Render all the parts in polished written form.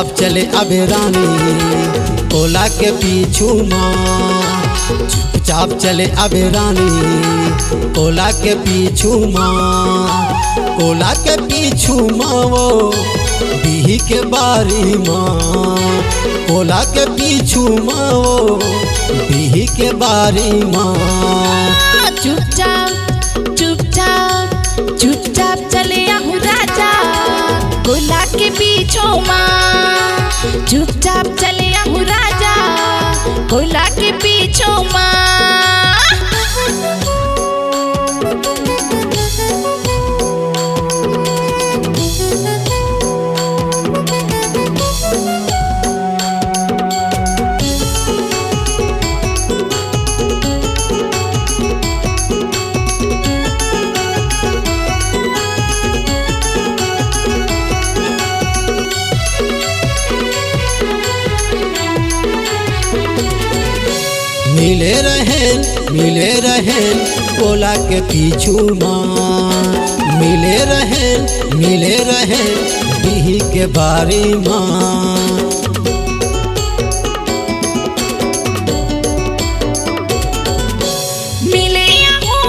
चुपचाप चले अब रानी कोला के पीछू माँ। चुपचाप चले अब रानी कोला के पीछू माँ। कोला के पीछू माँ वो बिही के बारी माँ। कोला के पीछू माँ वो बिही के बारी माँ। चुपचाप चुपचाप चुपचाप चले आहू राजा कोला के पीछू माँ। चुपचाप चले आहू राजा कोला के पीछू माँ। मिले रहें कोला के पीछू माँ। मिले रहें बिही के बारी माँ। मिले आहू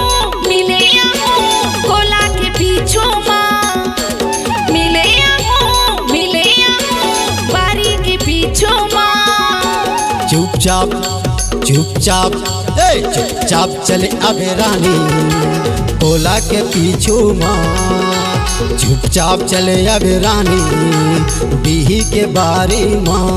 कोला के पीछू माँ। मिले आहू बारी के पीछू माँ। चुपचाप चले अब रानी कोला के पीछू माँ। चुपचाप चले अब रानी बिही के बारी माँ।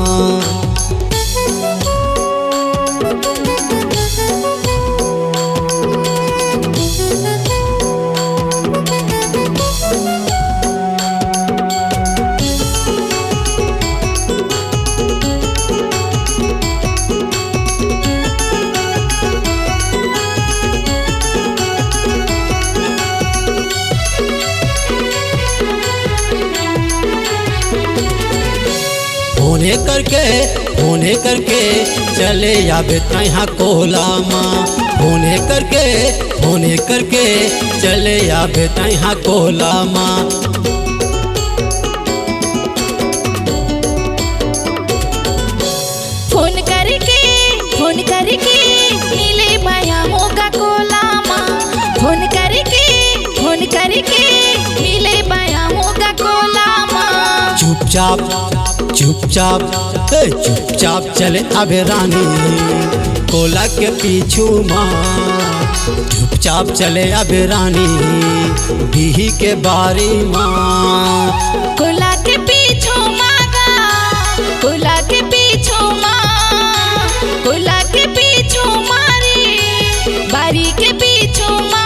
फोने करके चले आबे तहाँ कोला माँ। फोने करके चले आबे तहाँ कोला माँ। फोन करके मिले भया होगा कोला माँ। फोन करके मिले भया होगा कोला माँ। चुपचाप चले अब रानी कोला के पीछू माँ। चुपचाप चले अब रानी बिही के बारी माँ। कोला के पीछू माँगा कोला के पीछू माँ। कोला के पीछू मारी बारी के पीछू माँ।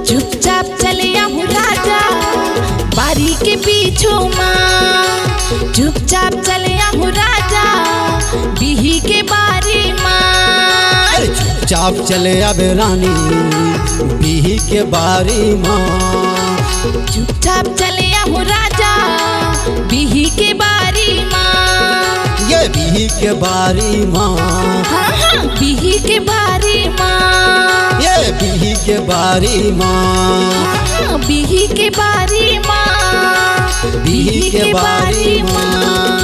चुपचाप चले आहू राजा बारी के पीछू माँ। चुपचाप चले आहू राजा बिही के बारी माँ। चुपचाप चले अब रानी बिही के बारी माँ। चुपचाप चले आहू राजा बिही के बारी माँ। ये बिही के बारी माँ। हाँ बिही के बारी माँ। ये बिही के बारी माँ। बिही के बारी माँ। बिही के बारी माँ।